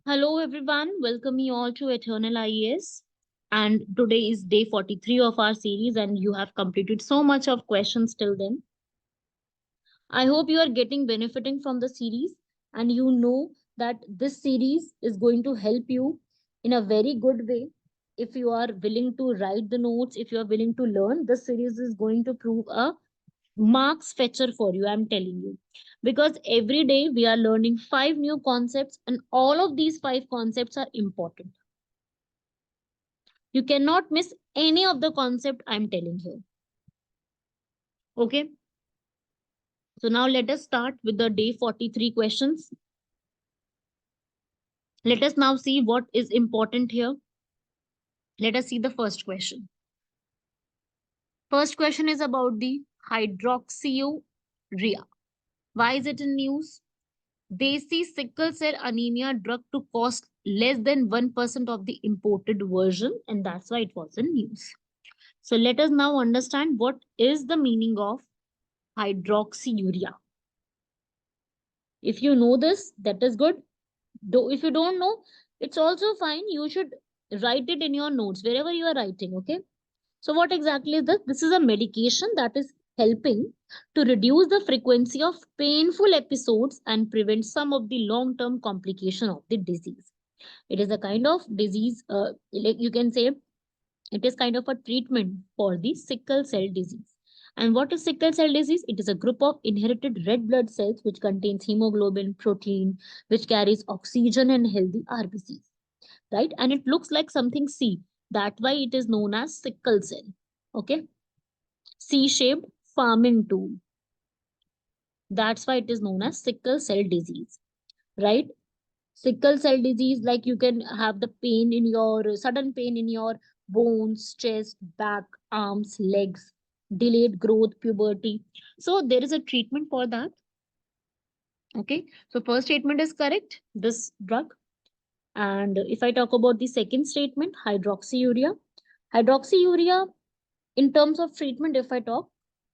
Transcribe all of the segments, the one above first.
Hello everyone, welcome you all to Eternal IAS. And today is day 43 of our series, and you have completed so much of questions till then. I hope you are getting benefiting from the series, and you know that this series is going to help you in a very good way. If you are willing to write the notes, if you are willing to learn, this series is going to prove a marks fetcher for you, I'm telling you, because every day we are learning five new concepts, and all of these five concepts are important. You cannot miss any of the concept I'm telling you. Okay, so now let us start with the day 43 questions. Let us now see what is important here. Let us see the first question. First question is about the hydroxyurea. Why is it in news? They see sickle cell anemia drug to cost less than 1% of the imported version, and that's why it was in news. So let us now understand what is the meaning of hydroxyurea. If you know this, that is good. Though if you don't know, it's also fine. You should write it in your notes wherever you are writing. Okay. So what exactly is this? This is a medication that is helping to reduce the frequency of painful episodes and prevent some of the long-term complication of the disease. It is a kind of disease, like you can say, it is kind of a treatment for the sickle cell disease. And what is sickle cell disease? It is a group of inherited red blood cells which contains hemoglobin, protein, which carries oxygen and healthy RBCs, right? And it looks like something C. That's why it is known as sickle cell. Okay. C-shaped farming tool. That's why it is known as sickle cell disease, right? Sickle cell disease, like you can have the pain in your sudden pain in your bones, chest, back, arms, legs, delayed growth, puberty. So there is a treatment for that. Okay, so first statement is correct, this drug. And if I talk about the second statement, hydroxyurea, in terms of treatment, if I talk,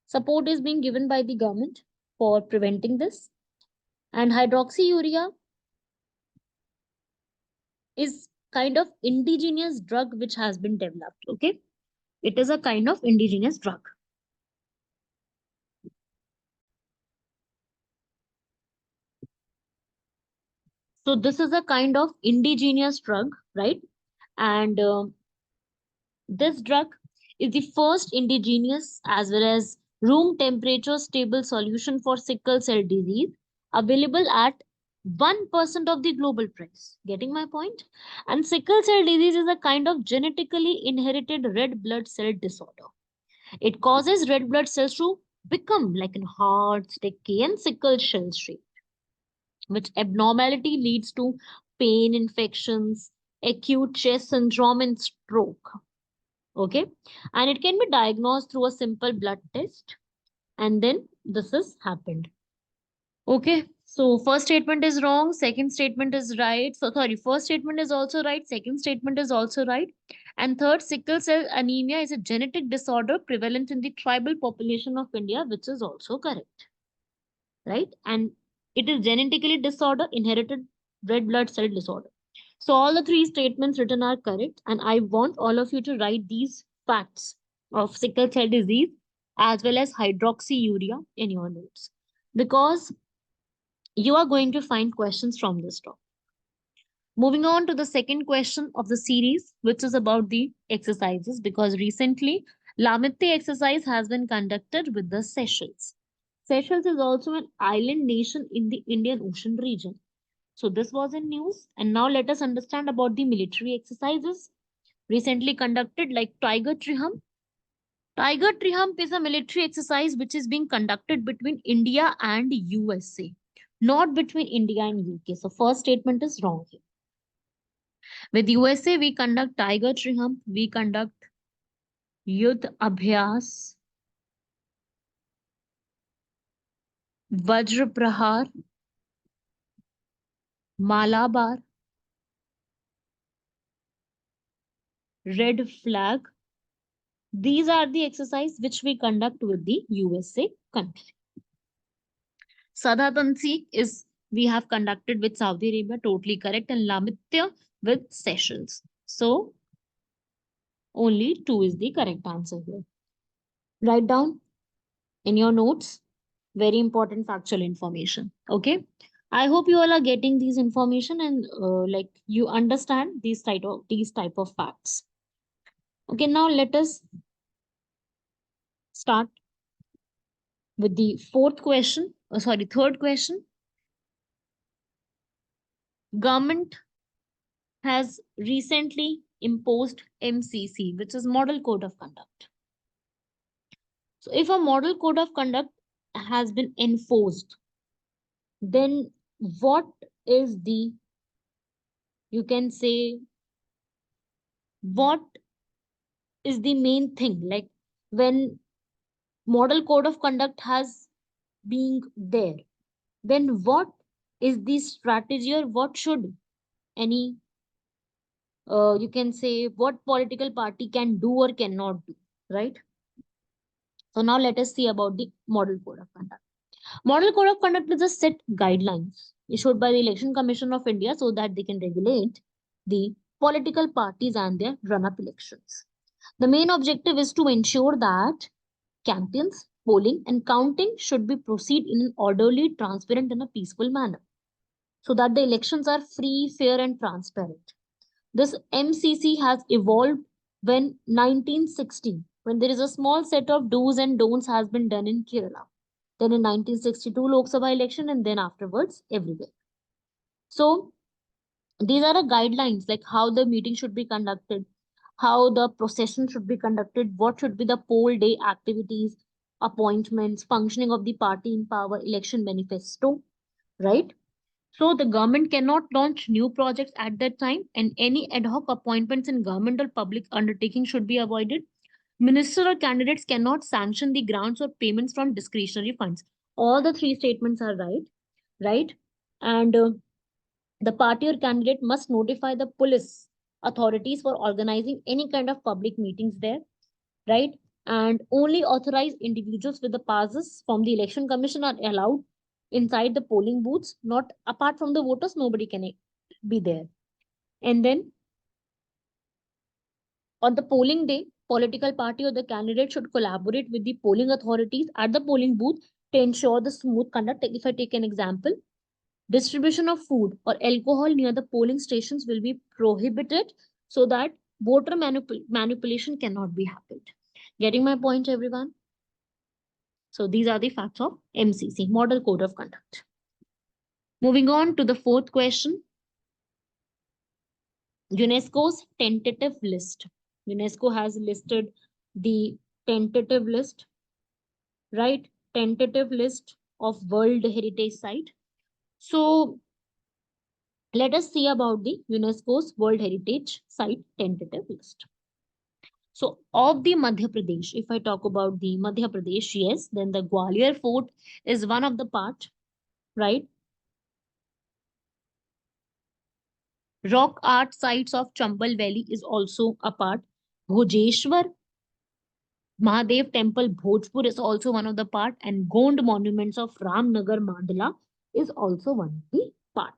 support is being given by the government for preventing this. And hydroxyurea is kind of indigenous drug which has been developed. Okay, it is a kind of indigenous drug. So this is a kind of indigenous drug, right? And this drug is the first indigenous as well as room temperature stable solution for sickle cell disease, available at 1% of the global price. Getting my point? And sickle cell disease is a kind of genetically inherited red blood cell disorder. It causes red blood cells to become like in hard, sticky, and sickle shell shape, which abnormality leads to pain, infections, acute chest syndrome, and stroke. Okay, and it can be diagnosed through a simple blood test, and then this has happened. Okay, so first statement is wrong, second statement is right. So sorry, first statement is also right, second statement is also right. And third, sickle cell anemia is a genetic disorder prevalent in the tribal population of India, which is also correct, right? And it is genetically disorder, inherited red blood cell disorder. So all the three statements written are correct, and I want all of you to write these facts of sickle cell disease as well as hydroxyurea in your notes, because you are going to find questions from this topic. Moving on to the second question of the series, which is about the exercises, because recently Lamette exercise has been conducted with the Seychelles. Seychelles is also an island nation in the Indian Ocean region. So this was in news. And now let us understand about the military exercises recently conducted, like Tiger Trihump. Tiger Trihump is a military exercise which is being conducted between India and USA, not between India and UK. So first statement is wrong here. With USA, we conduct Tiger Trihump, we conduct Yudh Abhyas, Vajra Prahar, Malabar, Red Flag. These are the exercises which we conduct with the USA country. Sadha Tansi is we have conducted with Saudi Arabia, totally correct, and Lamitya with Seychelles. So only 2 is the correct answer here. Write down in your notes very important factual information. Okay, I hope you all are getting these information and like you understand these type of facts. Okay, now let us start with the third question. Government has recently imposed MCC, which is Model Code of Conduct. So if a Model Code of Conduct has been enforced, then what is the, you can say, what is the main thing? Like when Model Code of Conduct has been there, then what is the strategy or what should any, you can say, what political party can do or cannot do, right? So now let us see about the Model Code of Conduct. Model Code of Conduct is a set guidelines issued by the Election Commission of India so that they can regulate the political parties and their run-up elections. The main objective is to ensure that campaigns, polling, and counting should be proceed in an orderly, transparent, and a peaceful manner, so that the elections are free, fair, and transparent. This MCC has evolved when 1960, when there is a small set of do's and don'ts has been done in Kerala. Then in 1962 Lok Sabha election and then afterwards everywhere. So these are the guidelines like how the meeting should be conducted, how the procession should be conducted, what should be the poll day activities, appointments, functioning of the party in power, election manifesto, right? So the government cannot launch new projects at that time, and any ad hoc appointments in government or public undertaking should be avoided. Minister or candidates cannot sanction the grants or payments from discretionary funds. All the three statements are right, right? And the party or candidate must notify the police authorities for organizing any kind of public meetings there, right? And only authorized individuals with the passes from the election commission are allowed inside the polling booths. Not apart from the voters, nobody can be there. And then on the polling day, political party or the candidate should collaborate with the polling authorities at the polling booth to ensure the smooth conduct. If I take an example, distribution of food or alcohol near the polling stations will be prohibited so that voter manipulation cannot be happened. Getting my point, everyone? So these are the facts of MCC, Model Code of Conduct. Moving on to the fourth question. UNESCO's tentative list. UNESCO has listed the tentative list, right? Tentative list of World Heritage Site. So let us see about the UNESCO's World Heritage Site tentative list. So of the Madhya Pradesh, if I talk about the Madhya Pradesh, yes, then the Gwalior Fort is one of the part, right? Rock art sites of Chambal Valley is also a part. Bhojeshwar Mahadev Temple, Bhojpur is also one of the part, and Gond monuments of Ramnagar Mandala is also one of the part,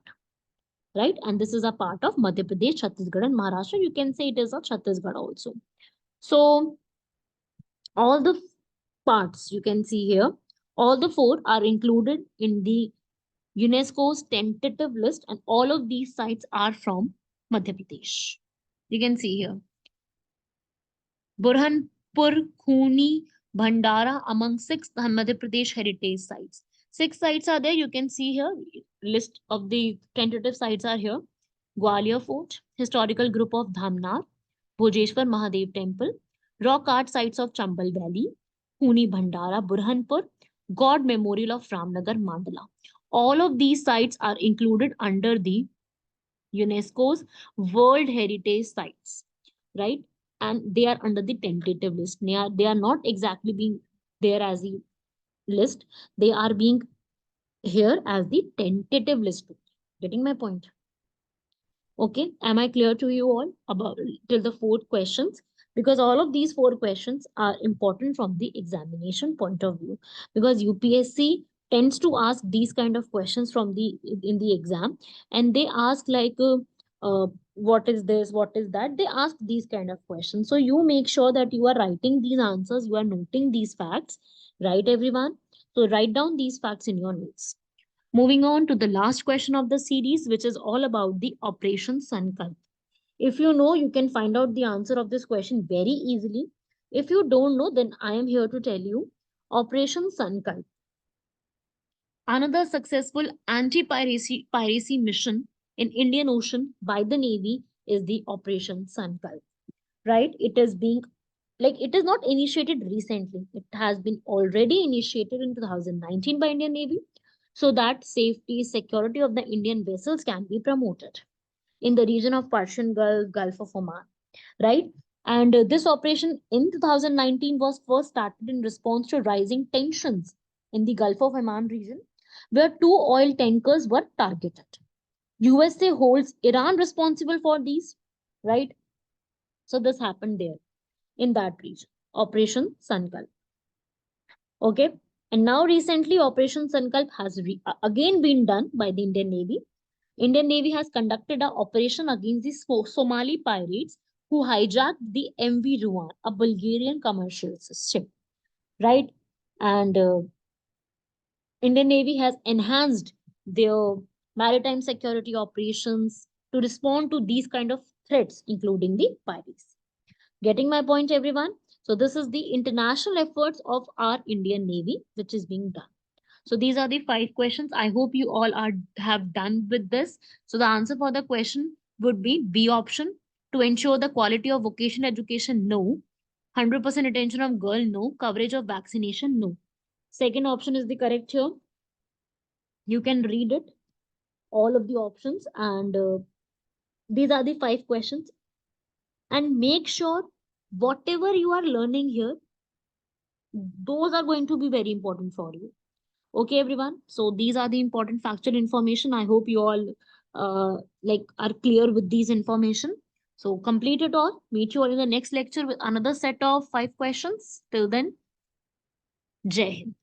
right? And this is a part of Madhya Pradesh, Chhattisgarh, and Maharashtra. You can say it is a Chhattisgarh also. So all the parts you can see here, all the four are included in the UNESCO's tentative list, and all of these sites are from Madhya Pradesh. You can see here. Burhanpur, Khuni, Bhandara among 6 Madhya Pradesh heritage sites. 6 sites are there. You can see here. List of the tentative sites are here. Gwalior Fort, historical group of Dhamnar, Bhojeshwar Mahadev Temple, rock art sites of Chambal Valley, Khuni Bhandara, Burhanpur, God Memorial of Ramnagar Mandala. All of these sites are included under the UNESCO's World Heritage Sites, right? And they are under the tentative list. They are not exactly being there as the list. They are being here as the tentative list. Getting my point? Okay, am I clear to you all about till the 4 questions? Because all of these 4 questions are important from the examination point of view. Because UPSC tends to ask these kind of questions from the in the exam, and they ask like what is this, what is that, they ask these kind of questions. So you make sure that you are writing these answers, you are noting these facts, right everyone? So write down these facts in your notes. Moving on to the last question of the series, which is all about the Operation Sankalp. If you know, you can find out the answer of this question very easily. If you don't know, then I am here to tell you. Operation Sankalp, another successful anti-piracy mission in Indian Ocean by the Navy, is the Operation Sankalp. Right? It is being, like, it is not initiated recently. It has been already initiated in 2019 by Indian Navy, so that safety, security of the Indian vessels can be promoted in the region of Persian Gulf, Gulf of Oman, right? And this operation in 2019 was first started in response to rising tensions in the Gulf of Oman region, where two oil tankers were targeted. USA holds Iran responsible for these, right? So this happened there in that region, Operation Sankalp. Okay. And now recently, Operation Sankalp has again been done by the Indian Navy. Indian Navy has conducted an operation against the Somali pirates who hijacked the MV Ruan, a Bulgarian commercial ship, right? And Indian Navy has enhanced their maritime security operations to respond to these kind of threats, including the pirates. Getting my point, everyone? So this is the international efforts of our Indian Navy, which is being done. So these are the 5 questions. I hope you all are have done with this. So the answer for the question would be B option. To ensure the quality of vocational education, no. 100% attention of girl, no. Coverage of vaccination, no. Second option is the correct here. You can read it, all of the options, and these are the 5 questions. And make sure whatever you are learning here, those are going to be very important for you. Okay, everyone. So these are the important factual information. I hope you all are clear with these information. So complete it all. Meet you all in the next lecture with another set of 5 questions. Till then, Jai Hind.